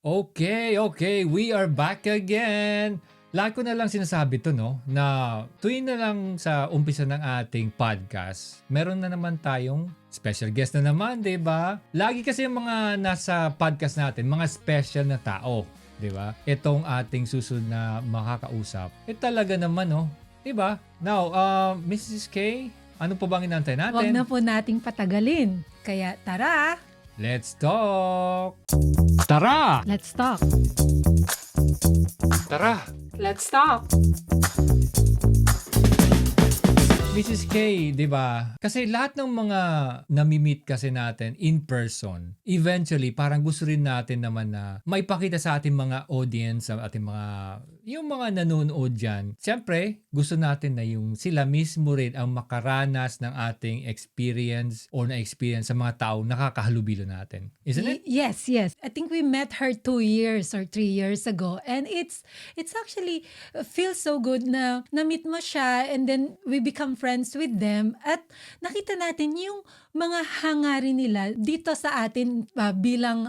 Okay, we are back again. Lagi ko na lang sinasabi to, no, na tuwing na lang sa umpisa ng ating podcast, meron na naman tayong special guest na naman, di ba? Lagi kasi yung mga nasa podcast natin, mga special na tao, di ba? Itong ating susunod na makakausap, talaga naman, no, di ba? Now, Mrs. K, ano pa bang inantay natin? Huwag na po nating patagalin. Kaya tara, Let's talk! Tara! let's talk. Tara! Let's talk. Mrs. K, di ba? Kasi lahat ng mga nami-meet kasi natin in person, eventually parang gusto rin natin naman na maipakita sa ating mga audience, sa ating mga, yung mga nanonood dyan. Siyempre, gusto natin na yung sila mismo rin ang makaranas ng ating experience or na-experience sa mga taong nakakahalubilo natin. Isn't it? Yes. I think we met her 2 years or 3 years ago, and it's actually feels so good na na-meet mo siya, and then we become friends with them, at nakita natin yung mga hangarin nila dito sa atin bilang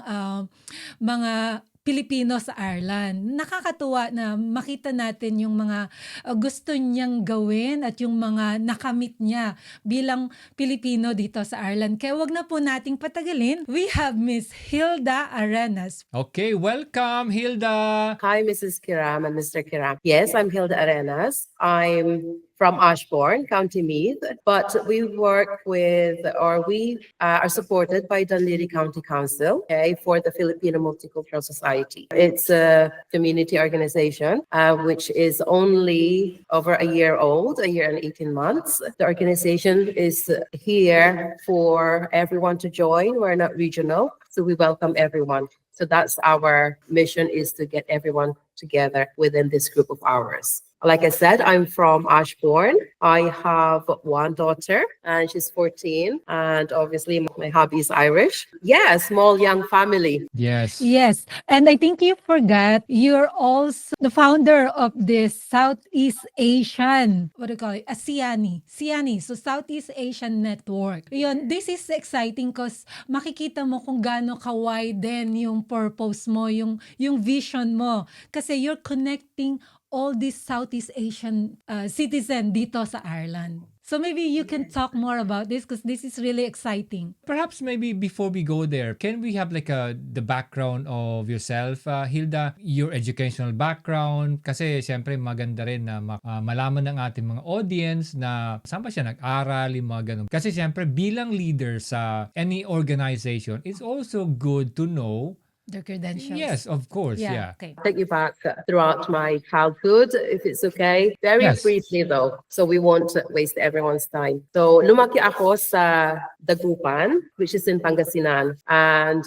mga Pilipino sa Ireland. Nakakatuwa na makita natin yung mga gusto niyang gawin at yung mga nakamit niya bilang Pilipino dito sa Ireland. Kaya wag na po nating patagalin. We have Miss HILDA Arenas. Okay, welcome, Hilda! Hi, Mrs. Kiram and Mr. Kiram. Yes, I'm HILDA ARENAS. I'm from ASHBOURNE, County Meath, but we work with, or we are supported by Dunleary County Council, okay, for the Filipino Multicultural Society. It's a community organization which is only over a year old, a year and 18 months. The organization is here for everyone to join. We're not regional, so we welcome everyone. So that's our mission, is to get everyone together within this group of ours. Like I said, I'm from Ashbourne. I have one daughter and she's 14. And obviously my hubby is Irish. Yeah, small young family. Yes. Yes, and I think you forgot you're also the founder of this Southeast Asian, what do you call it? A SEANI, so Southeast Asian Network. Yun, this is exciting because makikita mo kung gaano ka-widen yung purpose mo, yung vision mo. Kasi you're connecting all these Southeast Asian citizen dito sa Ireland. So maybe you can talk more about this because this is really exciting. Perhaps maybe before we go there, can we have like the background of yourself, Hilda, your educational background? Kasi siyempre maganda rin na malaman ng ating mga audience na saan ba siya nag-aral, yung mga ganun. Kasi siyempre bilang leader sa any organization, it's also good to know Their credentials. Yes, of course. Yeah. Okay. Take you back throughout my childhood, if it's okay. Very Yes. briefly though, so we won't waste everyone's time. So lumaki ako sa Dagupan, which is in Pangasinan. And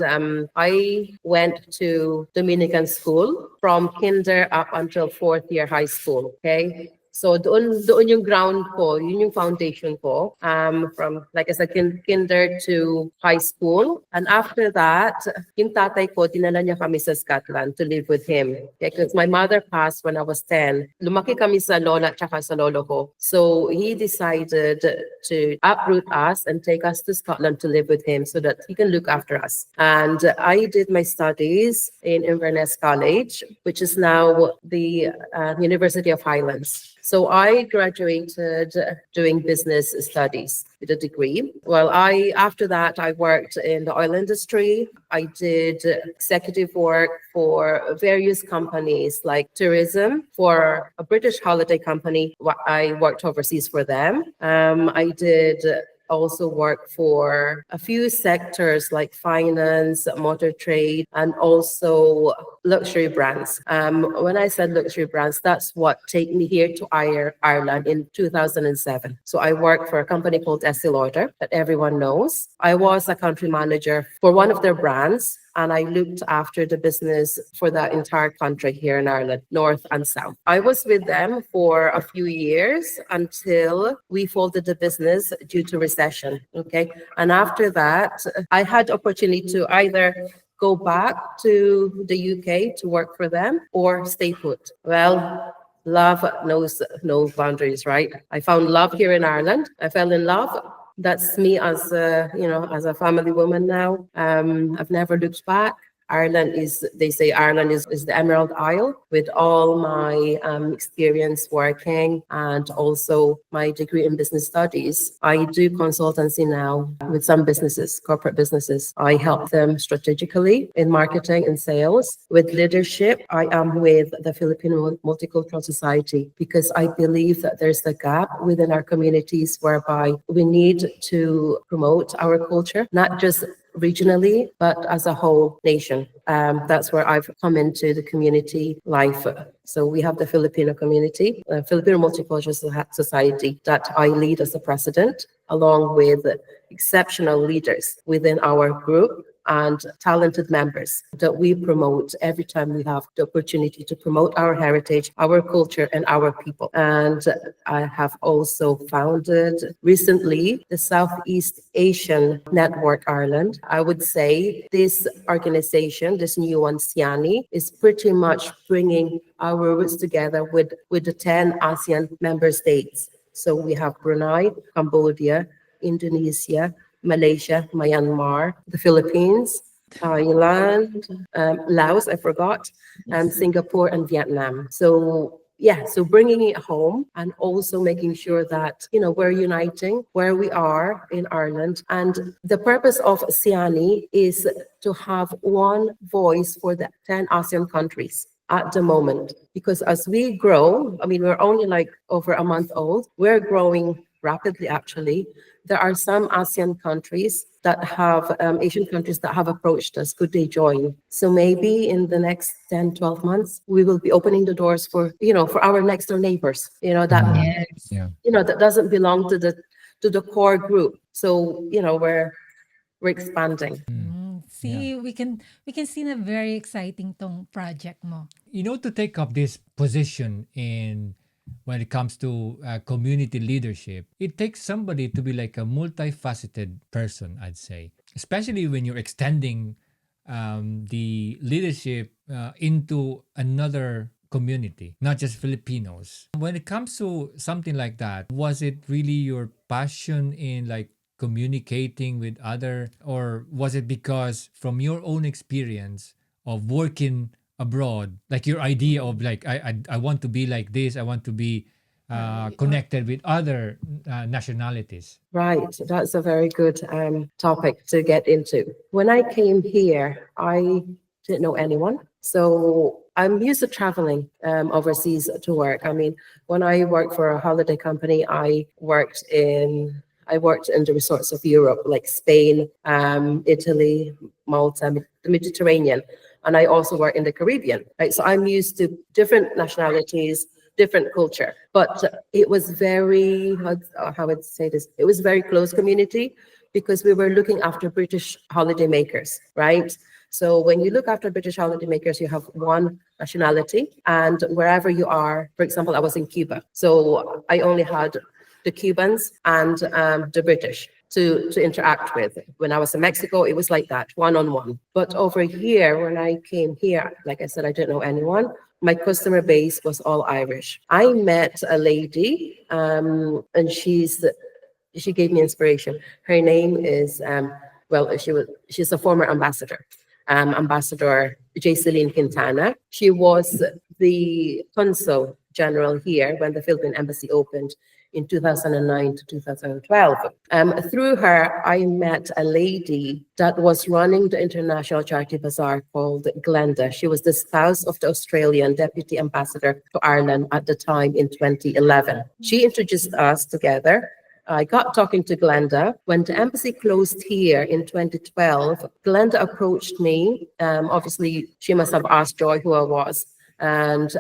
I went to Dominican school from kinder up until 4th year high school. Okay. So doon yung ground ko, yun yung foundation ko, from, like I said, kinder to high school. And after that, yung tatay ko, dinala niya kami sa Scotland to live with him. Because my mother passed when I was 10. Lumaki kami sa lola at saka sa lolo ko. So he decided to uproot us and take us to Scotland to live with him so that he can look after us. And I did my studies in Inverness College, which is now the University of Highlands. So I graduated doing business studies with a degree. Well, after that, I worked in the oil industry. I did executive work for various companies like tourism. For a British holiday company, I worked overseas for them. I did also work for a few sectors like finance, motor trade, and also luxury brands. When I said luxury brands, that's what took me here to Ireland in 2007. So I worked for a company called Estée Lauder that everyone knows. I was a country manager for one of their brands, and I looked after the business for the entire country here in Ireland, North and South. I was with them for a few years until we folded the business due to recession, okay? And after that, I had opportunity to either go back to the UK to work for them or stay put. Well, love knows no boundaries, right? I found love here in Ireland. I fell in love. That's me as a family woman now. I've never looked back. Ireland they say Ireland is the Emerald Isle. With all my experience working and also my degree in business studies, I do consultancy now with some businesses, corporate businesses. I help them strategically in marketing and sales. With leadership, I am with the Filipino Multicultural Society because I believe that there's a gap within our communities whereby we need to promote our culture, not just regionally, but as a whole nation. That's where I've come into the community life. So we have the Filipino community, Filipino Multicultural Society that I lead as the president, along with exceptional leaders within our group and talented members that we promote every time we have the opportunity to promote our heritage, our culture, and our people. And I have also founded recently the Southeast Asian Network Ireland. I would say this organization, this new one, SEANI, is pretty much bringing our roots together with the 10 ASEAN member states. So we have Brunei, Cambodia, Indonesia, Malaysia, Myanmar, the Philippines, Thailand, Laos, I forgot, Singapore and Vietnam. So so bringing it home and also making sure that, we're uniting where we are in Ireland. And the purpose of SEANI is to have one voice for the 10 ASEAN countries at the moment. Because as we grow, we're only like over a month old, we're growing rapidly actually. There are some ASEAN countries that have, Asian countries that have approached us, could they join? So maybe in the next 10, 12 months, we will be opening the doors for, for our next door neighbors, that, that doesn't belong to the core group. So, we're expanding. See, we can see na very exciting tong project mo. To take up this position when it comes to community leadership, it takes somebody to be like a multifaceted person, I'd say. Especially when you're extending the leadership into another community, not just Filipinos. When it comes to something like that, was it really your passion in like communicating with other, or was it because from your own experience of working abroad, like your idea of like I want to be like this, I want to be connected with other nationalities? Right, that's a very good topic to get into. When I came here, I didn't know anyone. So I'm used to traveling overseas to work. When I worked for a holiday company, I worked in the resorts of Europe, like Spain, Italy, Malta, the Mediterranean. And I also work in the Caribbean, right? So I'm used to different nationalities, different culture. But it was very, how would I say this? It was very close community because we were looking after British holidaymakers, right? So when you look after British holidaymakers, you have one nationality. And wherever you are, for example, I was in Cuba. So I only had the Cubans and the British to interact with. When I was in Mexico, it was like that, one-on-one. But over here, when I came here, like I said, I didn't know anyone. My customer base was all Irish. I met a lady, and she gave me inspiration. Her name is, she's a former ambassador, Ambassador Jayceline Quintana. She was the consul general here when the Philippine embassy opened in 2009 to 2012. Through her, I met a lady that was running the International Charity Bazaar called Glenda. She was the spouse of the Australian Deputy Ambassador to Ireland at the time in 2011. She introduced us together. I got talking to Glenda. When the embassy closed here in 2012, Glenda approached me. Obviously, she must have asked Joy who I was. And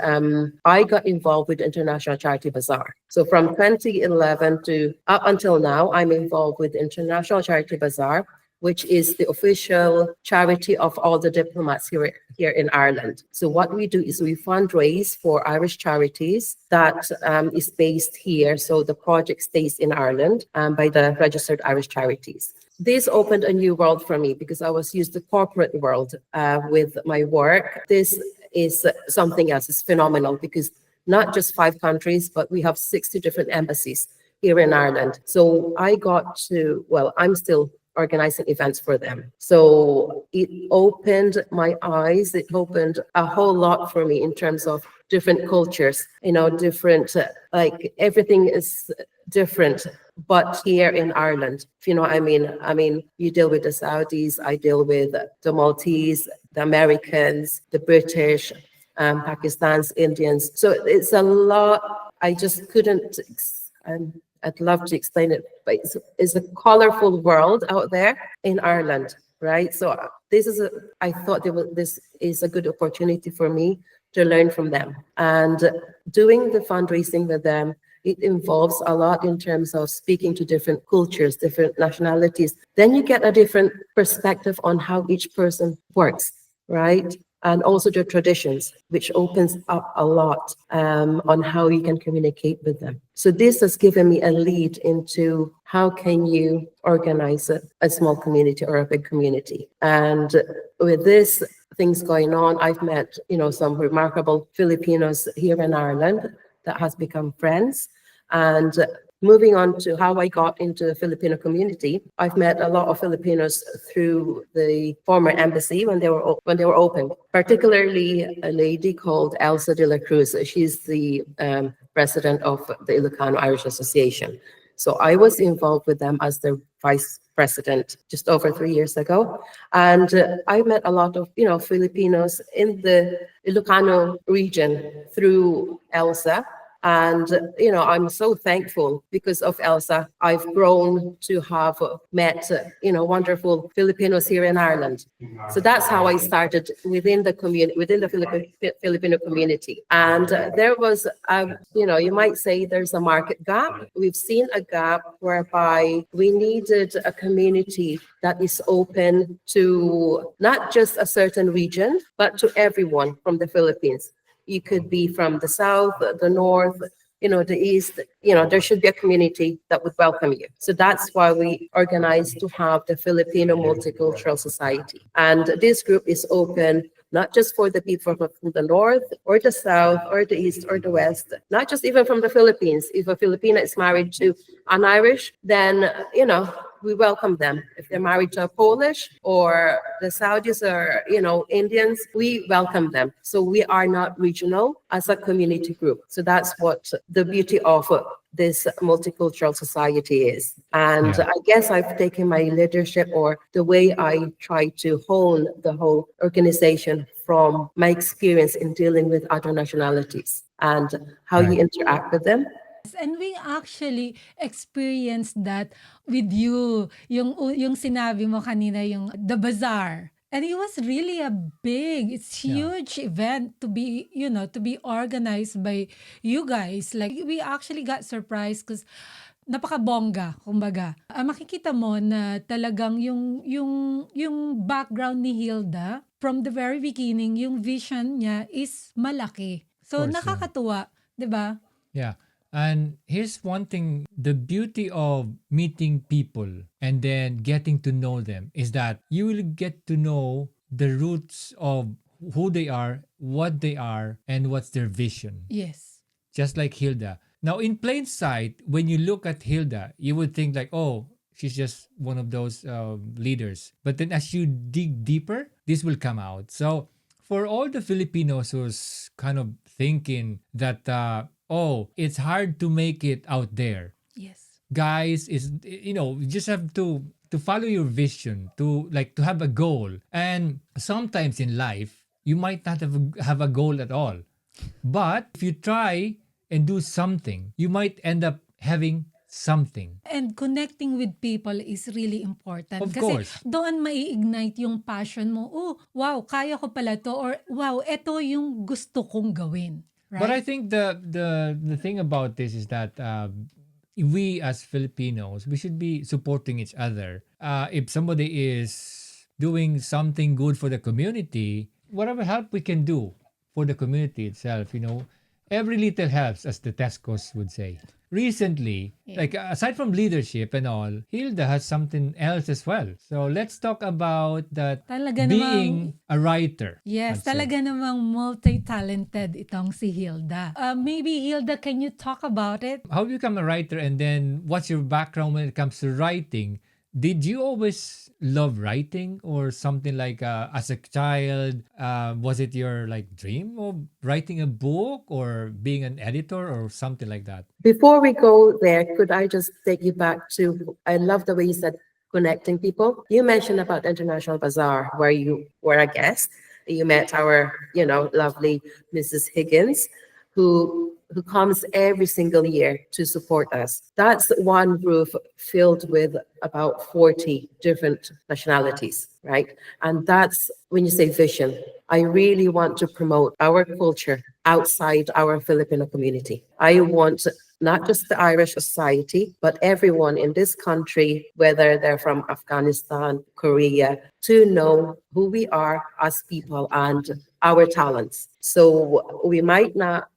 I got involved with the International Charity Bazaar. So from 2011 to up until now, I'm involved with the International Charity Bazaar, which is the official charity of all the diplomats here in Ireland. So what we do is we fundraise for Irish charities that is based here. So the project stays in Ireland by the registered Irish charities. This opened a new world for me because I was used to corporate world with my work. This is something else. It's phenomenal because not just 5 countries, but we have 60 different embassies here in Ireland. So I got to, I'm still organizing events for them. So it opened my eyes. It opened a whole lot for me in terms of different cultures, different, like everything is different. But here in Ireland, if you know what I mean, you deal with the Saudis, I deal with the Maltese, the Americans, the British, Pakistan's, Indians. So it's a lot. I just couldn't, I'd love to explain it, but it's a colorful world out there in Ireland, right? So I thought this is a good opportunity for me to learn from them. And doing the fundraising with them, it involves a lot in terms of speaking to different cultures, different nationalities. Then you get a different perspective on how each person works, right? And also their traditions, which opens up a lot on how you can communicate with them. So this has given me a lead into how can you organize a small community or a big community. And with this things going on, I've met, some remarkable Filipinos here in Ireland that has become friends. And moving on to how I got into the Filipino community, I've met a lot of Filipinos through the former embassy when they were open. Particularly a lady called Elsa de la Cruz. She's the president of the Ilocano Irish Association. So I was involved with them as their vice president just over 3 years ago. And I met a lot of, Filipinos in the Ilocano region through Elsa. And, I'm so thankful because of Elsa. I've grown to have met, wonderful Filipinos here in Ireland. So that's how I started within the community, within the Filipino community. And there was, you might say there's a market gap. We've seen a gap whereby we needed a community that is open to not just a certain region, but to everyone from the Philippines. You could be from the south, the north, the east. There should be a community that would welcome you. So that's why we organized to have the Filipino Multicultural Society. And this group is open not just for the people from the north or the south or the east or the west, not just even from the Philippines. If a Filipina is married to an Irish, then, we welcome them. If they're married to a Polish or the Saudis or, Indians, we welcome them. So we are not regional as a community group. So that's what the beauty of this multicultural society is. And I guess I've taken my leadership or the way I try to hone the whole organization from my experience in dealing with other nationalities and how you interact with them. And we actually experienced that with you. Yung sinabi mo kanina, yung the bazaar. And it was really it's huge event to be, to be organized by you guys. Like, we actually got surprised because napakabongga, kumbaga. Makikita mo na talagang yung background ni Hilda, from the very beginning, yung vision niya is malaki. So, nakakatuwa, di ba? Yeah. And here's one thing, the beauty of meeting people and then getting to know them is that you will get to know the roots of who they are, what they are, and what's their vision. Yes. Just like Hilda. Now, in plain sight, when you look at Hilda, you would think like, oh, she's just one of those leaders. But then as you dig deeper, this will come out. So for all the Filipinos who's kind of thinking that, it's hard to make it out there. Yes. Guys, you just have to follow your vision, to have a goal. And sometimes in life, you might not have a goal at all. But if you try and do something, you might end up having something. And connecting with people is really important. Of Kasi course. doon mai-ignite yung passion mo. Oh, wow, kaya ko pala to. Or wow, eto yung gusto kong gawin. Right? But I think the thing about this is that we as Filipinos, we should be supporting each other. If somebody is doing something good for the community, whatever help we can do for the community itself, every little helps, as the Tescos would say. Recently, aside from leadership and all, Hilda has something else as well. So let's talk about that Talaga being a writer. Yes, I'd say. talaga namang multi-talented itong si Hilda. Maybe Hilda, can you talk about it? How do you become a writer, and then what's your background when it comes to writing did you always love writing or something like as a child? Was it your like dream of writing a book or being an editor or something like that? Before we go there, could I just take you back to, I love the way you said connecting people. You mentioned about International Bazaar, where you were a guest. You met our, lovely Mrs. Higgins, who comes every single year to support us. That's one roof filled with about 40 different nationalities, right? And that's when you say vision. I really want to promote our culture outside our Filipino community. I want not just the Irish society, but everyone in this country, whether they're from Afghanistan, Korea, to know who we are as people and our talents. So we might not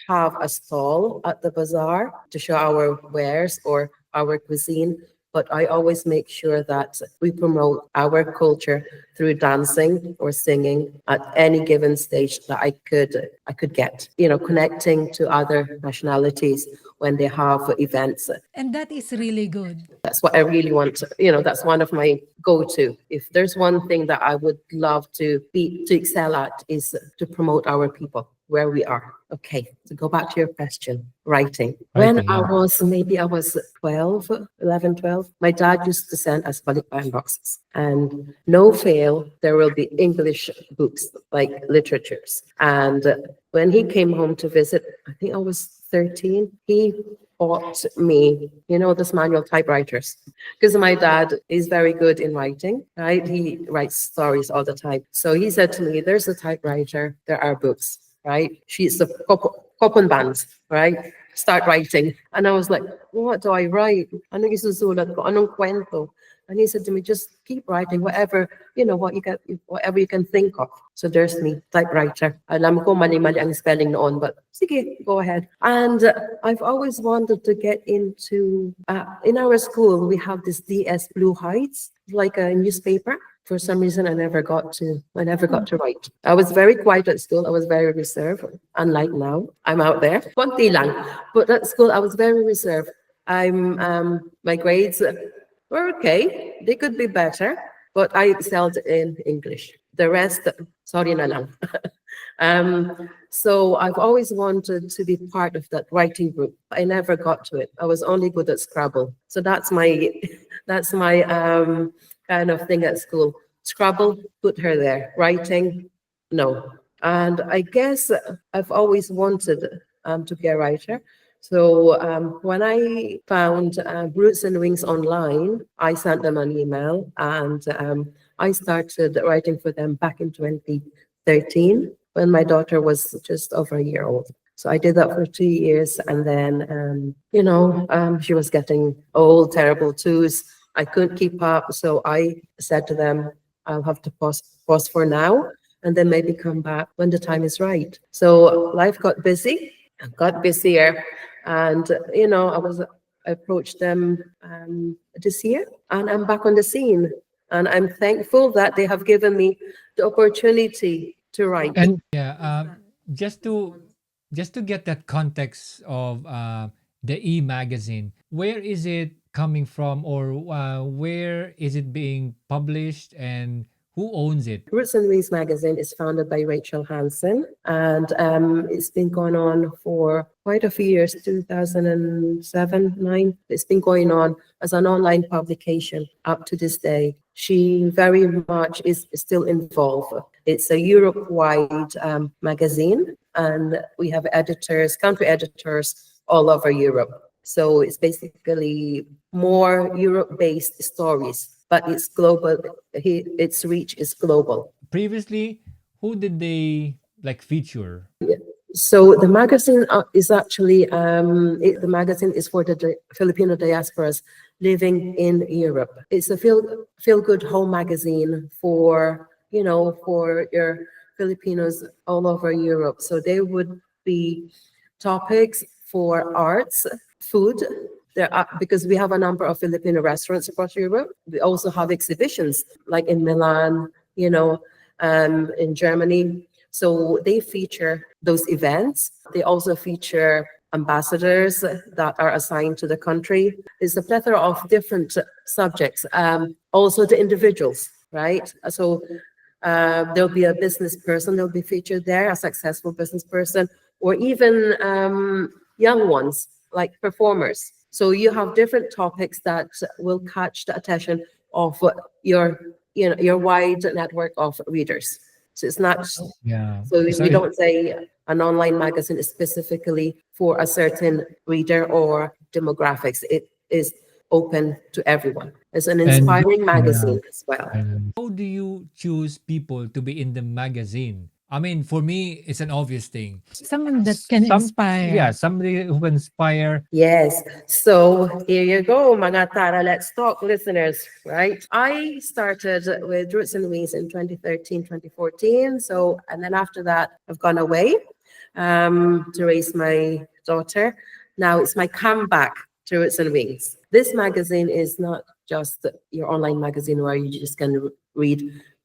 have a stall at the bazaar to show our wares or our cuisine, but I always make sure that we promote our culture through dancing or singing at any given stage that I could get. Connecting to other nationalities when they have events. And that is really good. That's what I really want. That's one of my go-to. If there's one thing that I would love to excel at is to promote our people where we are. Okay, to go back to your question, writing. When Writing, yeah. maybe I was 12, 11, 12, my dad used to send us balikbayan boxes. And no fail, there will be English books, like literatures. And when he came home to visit, I think I was 13, he bought me, this manual typewriters. Because my dad is very good in writing, right? He writes stories all the time. So he said to me, there's a typewriter, there are books, right? She's the coupon bands, right? Start writing. And I was like, what do I write? Anong isusulat ko? Anong kwento? And he said to me, just keep writing whatever, whatever you can think of. So there's me, typewriter. Alam ko mali-mali ang spelling noon, but sige, go ahead. And I've always wanted to get into, in our school, we have this DS Blue Heights, like a newspaper. For some reason, I never got to write. I was very quiet at school. I was very reserved. Unlike now, I'm out there. Konti lang. But at school, I was very reserved. My grades were okay. They could be better, but I excelled in English. The rest, sorry na lang. So I've always wanted to be part of that writing group. I never got to it. I was only good at Scrabble. So that's my kind of thing at school. Scrabble, put her there. Writing, no. And I guess I've always wanted to be a writer. So when I found Roots and Wings online, I sent them an email and I started writing for them back in 2013 when my daughter was just over a year old. So I did that for 2 years and then, she was getting old, terrible twos. I couldn't keep up. So I said to them, I'll have to pause for now and then maybe come back when the time is right. So life got busy, got busier. And, I approached them this year and I'm back on the scene. And I'm thankful that they have given me the opportunity to write. And yeah, just to get that context of the e-magazine, where is it coming from, or where is it being published, and who owns it? Roots and Wings magazine is founded by Rachel Hansen, and it's been going on for quite a few years, 2007, 9. It's been going on as an online publication up to this day. She very much is still involved. It's a Europe-wide magazine, and we have editors, country editors all over Europe. So it's basically more Europe-based stories, but it's global. Its reach is global. Previously, who did they like feature? So the magazine is actually the magazine is for the Filipino diasporas living in Europe. It's a feel good home magazine for for your Filipinos all over Europe. So there would be topics for arts, food. There are, because we have a number of Filipino restaurants across Europe. We also have exhibitions like in Milan, in Germany. So they feature those events. They also feature ambassadors that are assigned to the country. It's a plethora of different subjects. Also the individuals, right? So there'll be a business person that'll be featured there, a successful business person, or even young ones like performers. So you have different topics that will catch the attention of your wide network of readers. So it's not Yeah. so we So don't say an online magazine is specifically for a certain reader or demographics. It is open to everyone. It's an and inspiring yeah. magazine as well. And how do you choose people to be in the magazine? I mean, for me, it's an obvious thing. Someone that can Yeah, inspire. somebody who can inspire. Yes. So here you go, mga Tara. Let's talk, listeners, right? I started with Roots and Wings in 2013, 2014. So, and then after that, I've gone away to raise my daughter. Now it's my comeback to Roots and Wings. This magazine is not just your online magazine where you just can read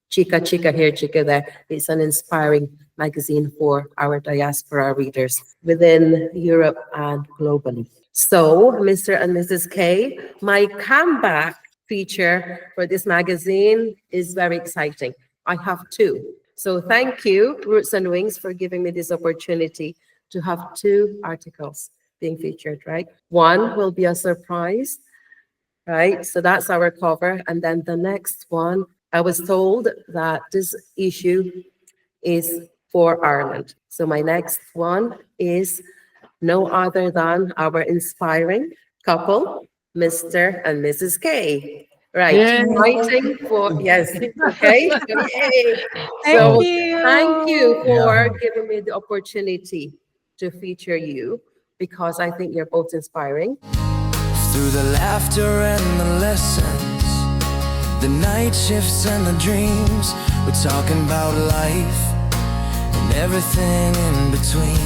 chica, chica here, chica there. It's an inspiring magazine for our diaspora readers within Europe and globally. So, Mr. and Mrs. K, my comeback feature for this magazine is very exciting. I have two. So thank you, Roots and Wings, for giving me this opportunity to have two articles being featured, right? One will be a surprise, right? So that's our cover. And then the next one, I was told that this issue is for Ireland. So my next one is no other than our inspiring couple, Mr. and Mrs. K. Right. Yay! Writing for, yes, okay. Yay. Thank So you. thank you for Yeah. giving me the opportunity to feature you because I think you're both inspiring. Through the laughter and the lessons, the night shifts and the dreams, we're talking about life and everything in between.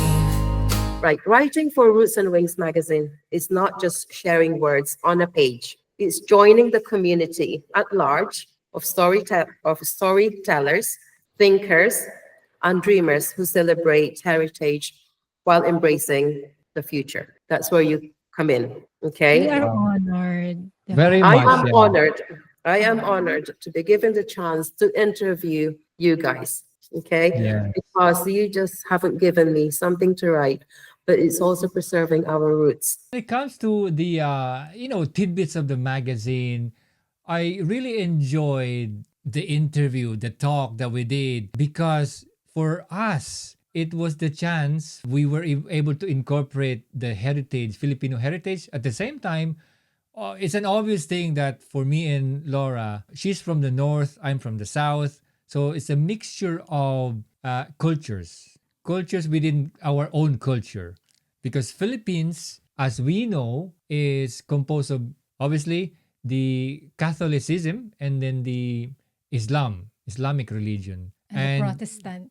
Right. Writing for Roots and Wings magazine is not just sharing words on a page. It's joining the community at large of storytellers, thinkers, and dreamers who celebrate heritage while embracing the future. That's where you come in. We Okay. are Wow. honored. Very diba? I much. am Yeah. honored. I am honored to be given the chance to interview you guys. Okay. Yeah. Because you just haven't given me something to write, but it's also preserving our roots. When it comes to the tidbits of the magazine, I really enjoyed the interview, the talk that we did because for us it was the chance we were able to incorporate the heritage, Filipino heritage. At the same time, it's an obvious thing that for me and Laura, she's from the north, I'm from the south, so it's a mixture of cultures within our own culture because Philippines, as we know, is composed of obviously the Catholicism and then the Islamic religion. And the And Protestant.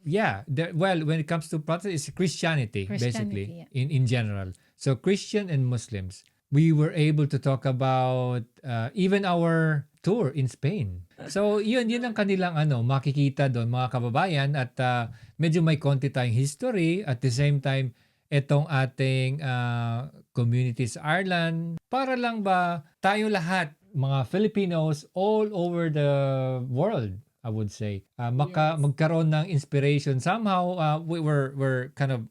yeah, well, when it comes to Protestant, it's Christianity, basically, Christianity, in general. So Christian and Muslims. We were able to talk about even our tour in Spain. So yun ang kanilang makikita doon mga kababayan at medyo may konti tayong history at the same time etong ating communities Ireland para lang ba tayo lahat mga Filipinos all over the world, I would say magkaroon ng inspiration somehow. We're kind of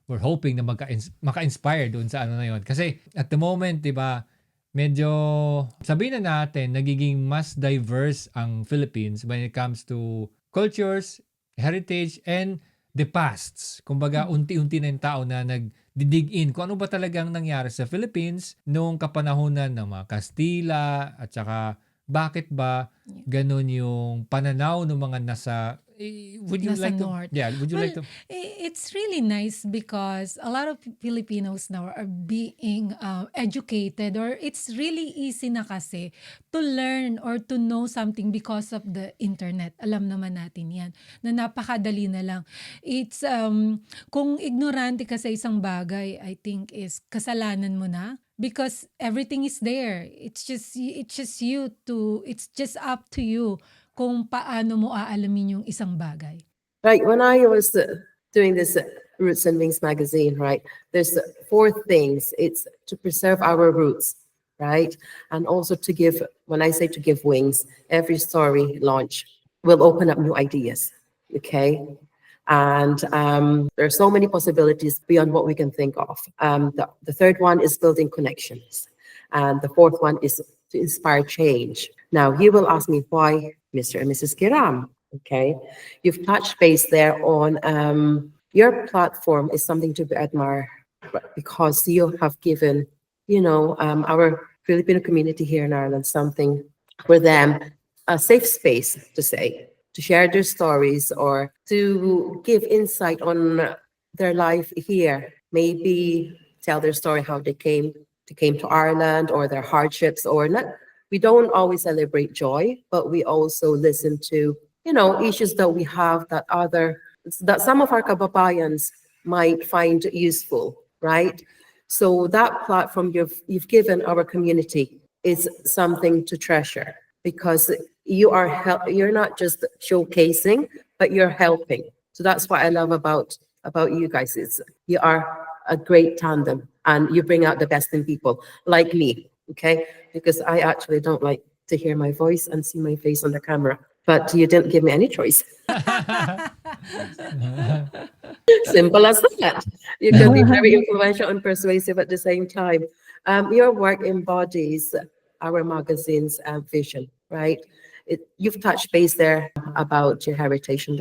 we're hoping na maka-inspire doon sa na yun kasi at the moment 'di ba medyo sabihin na natin nagiging mas diverse ang Philippines when it comes to cultures, heritage, and the pasts. Kumbaga, unti-unti na yung tao na nagdidig in kung ano ba talagang nangyari sa Philippines noong kapanahunan ng mga Kastila at saka bakit ba ganun yung pananaw ng mga nasa would you Nasa like to north. would you like to It's really nice because a lot of Filipinos now are being educated, or it's really easy na kasi to learn or to know something because of the internet. Alam naman natin yan na napakadali na lang. It's kung ignorante ka sa isang bagay, I think is kasalanan mo na because everything is there. It's just up to you kung paano mo aalamin yung isang bagay. Right. When I was doing this Roots and Wings magazine, right? There's four things. It's to preserve our roots, right? And also to give, when I say to give wings, every story launch will open up new ideas, okay? And there are so many possibilities beyond what we can think of. The third one is building connections. And the fourth one is to inspire change. Now, you will ask me why Mr. and Mrs. Kiram, okay? You've touched base there on your platform is something to be admired because you have given, our Filipino community here in Ireland something for them, a safe space to say, to share their stories or to give insight on their life here. Maybe tell their story how they came to Ireland or their hardships or not. We don't always celebrate joy, but we also listen to, issues that we have that some of our kababayans might find useful, right? So that platform you've given our community is something to treasure because you're not just showcasing, but you're helping. So that's what I love about you guys. You are a great tandem and you bring out the best in people like me, okay? Because I actually don't like to hear my voice and see my face on the camera, but you didn't give me any choice. Simple as that. You can be very influential and persuasive at the same time. Your work embodies our magazine's vision, right? You've touched base there about your heritage and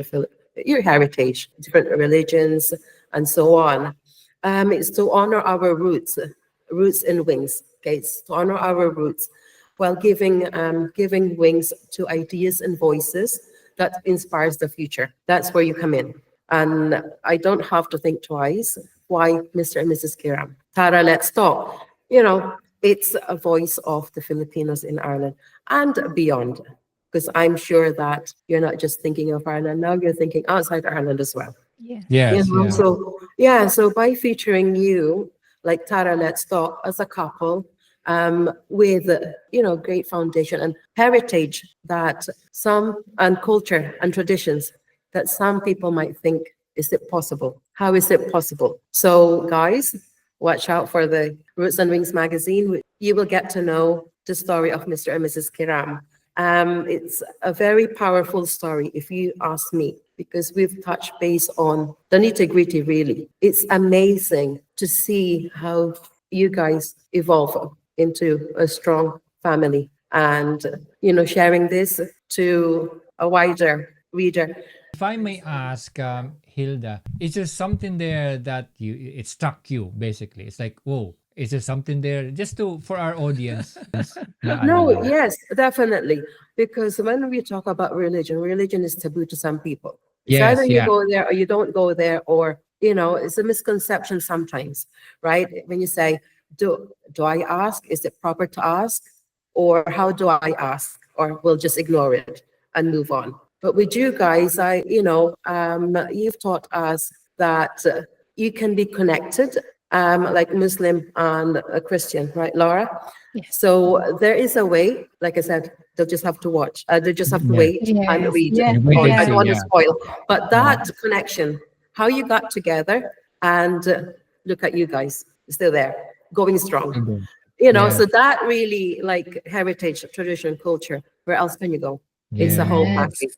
your heritage, different religions, and so on. It's to honor our roots and wings. Okay, it's to honor our roots while giving wings to ideas and voices that inspires the future. That's where you come in. And I don't have to think twice why Mr. and Mrs. Kiram. Tara, let's talk. It's a voice of the Filipinos in Ireland and beyond. Because I'm sure that you're not just thinking of Ireland now, you're thinking outside Ireland as well. Yeah. Yes, yeah. So by featuring you, like Tara, let's talk as a couple, with great foundation and heritage that and culture and traditions that some people might think, is it possible? How is it possible? So guys, watch out for the Roots and Wings magazine. You will get to know the story of Mr. and Mrs. Kiram. It's a very powerful story, if you ask me, because we've touched base on the nitty-gritty, really. It's amazing to see how you guys evolve into a strong family and, sharing this to a wider reader. If I may ask, Hilda, is there something there that it struck you, basically? It's like, whoa, is there something there just for our audience? No, yes, definitely. Because when we talk about religion is taboo to some people. It's Yes, either you yeah. go there or you don't go there, or, it's a misconception sometimes, right? When you say, do I ask? Is it proper to ask? Or how do I ask? Or we'll just ignore it and move on. But with you guys, you've taught us that you can be connected, like Muslim and a Christian, right, Laura? Yes. So there is a way, like I said, they'll just have to watch. They just have to wait and Yes, read. yes, Or yes. I don't want to Yeah. spoil. But that connection, how you got together, and look at you guys, still there, going strong. Yeah. So that really, like heritage, tradition, culture, where else can you go? It's a whole Yes. package.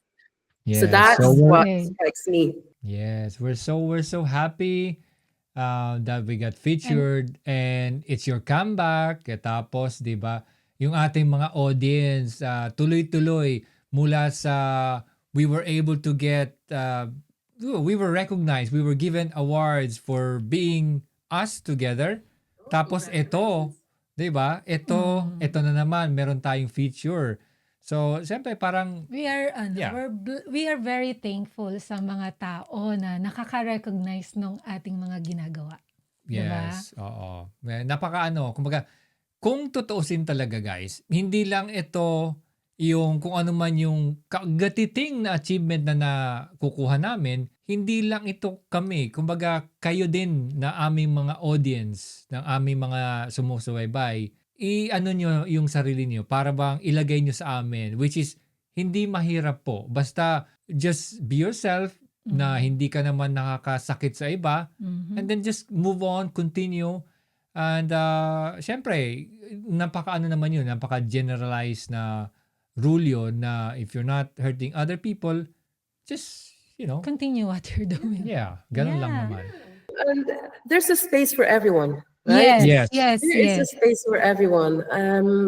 Yes. So that's we're- what Okay. strikes me. Yes, we're so happy that we got featured and it's your comeback. Tapos, 'di ba, yung ating mga audience tuloy-tuloy mula sa we were able to get we were recognized, we were given awards for being us together. Tapos ito, 'di ba? Ito na naman meron tayong feature. So, siyempre parang We are Yeah. we are very thankful sa mga tao na nakaka-recognize ng ating mga ginagawa. Diba? yes, oo. Kumbaga, kung tutuusin talaga guys, hindi lang ito yung kung ano man yung kagatiting na achievement na nakukuha namin, hindi lang ito kami. Kumbaga, kayo din na aming mga audience, ng aming mga sumusubaybay, i-ano nyo yung sarili nyo para bang ilagay nyo sa amin, which is hindi mahirap po. Basta just be yourself, na hindi ka naman nakakasakit sa iba, Mhm. and then just move on, continue. And syempre, napaka-ano naman yun, napaka-generalized na rule yun na if you're not hurting other people, just, Continue what you're doing. yeah, ganun lang Yeah. naman. And there's a space for everyone, right? Yes, Yes. yes, There is a yes. space for everyone.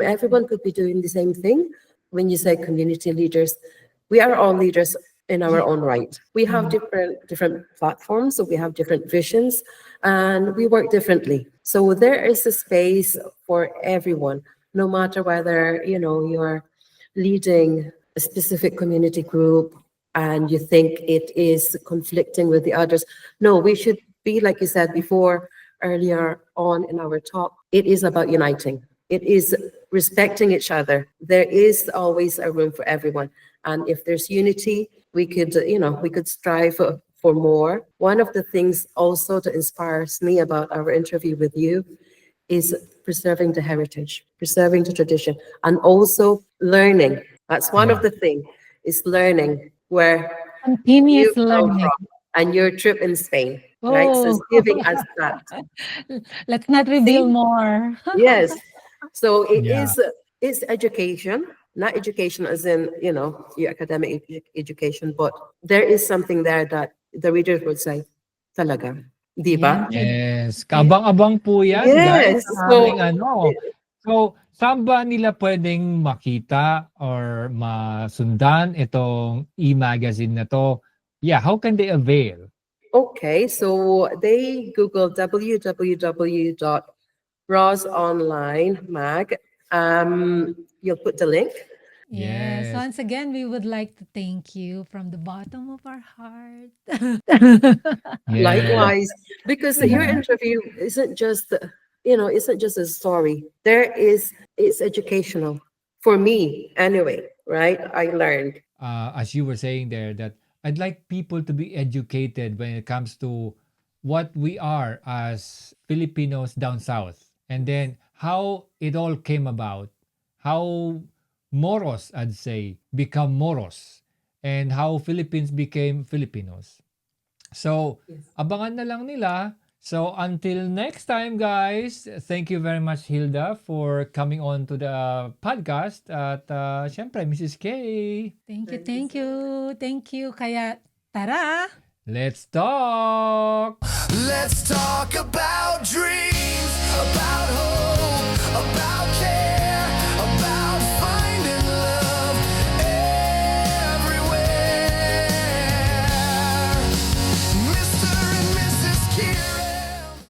Everyone could be doing the same thing. When you say community leaders, we are all leaders in our own right. We have different platforms, so we have different visions, and we work differently. So there is a space for everyone, no matter whether you're leading a specific community group and you think it is conflicting with the others. No, we should be, like you said before, earlier on in our talk, it is about uniting. It is respecting each other. There is always a room for everyone. And if there's unity, we could strive for more. One of the things also that inspires me about our interview with you is preserving the heritage, preserving the tradition, and also learning. That's one of Yeah. the things, is learning where Continuous you come learning. from and your trip in Spain, right? So Oh, it's giving us that. let's not reveal See? more. Yes. So Yeah. it's education, not education as in, your academic education, but there is something there that the readers would say, talaga, di Yan. ba? Yes. Kabang-abang po yan, guys, Yes. sa aming ano. So, saan ba nila pwedeng makita or masundan itong e-magazine na to? Yeah, how can they avail? Okay, so they Google www.rosonlinemag. You'll put the link. Yes. Yes. Once again, we would like to thank you from the bottom of our heart. Yes. Likewise, because your Yeah. interview isn't just a story. It's educational for me anyway, right? I learned. As you were saying there, that I'd like people to be educated when it comes to what we are as Filipinos down south, and then how it all came about, how Moros, I'd say, become Moros, and how Philippines became Filipinos. So, abangan na lang nila. So, until next time, guys, thank you very much, Hilda, for coming on to the podcast. At syempre, Mrs. K, Thank you, thank you. Thank you. Kaya, tara! let's talk! Let's talk about dreams, about hope.